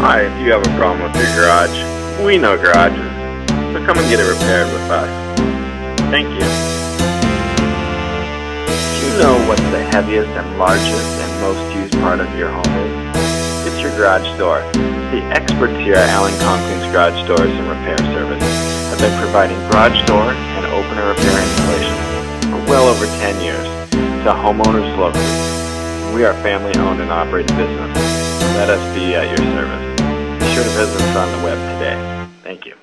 Hi, if you have a problem with your garage, we know garages, so come and get it repaired with us. Thank you. Do you know what the heaviest and largest and most used part of your home is? It's your garage door. The experts here at Allen Conklin's Garage Doors and Repair Service have been providing garage door and opener repair installation for well over 10 years to homeowners locally. We are a family-owned and operated business. Let us be at your service. Be sure to visit us on the web today. Thank you.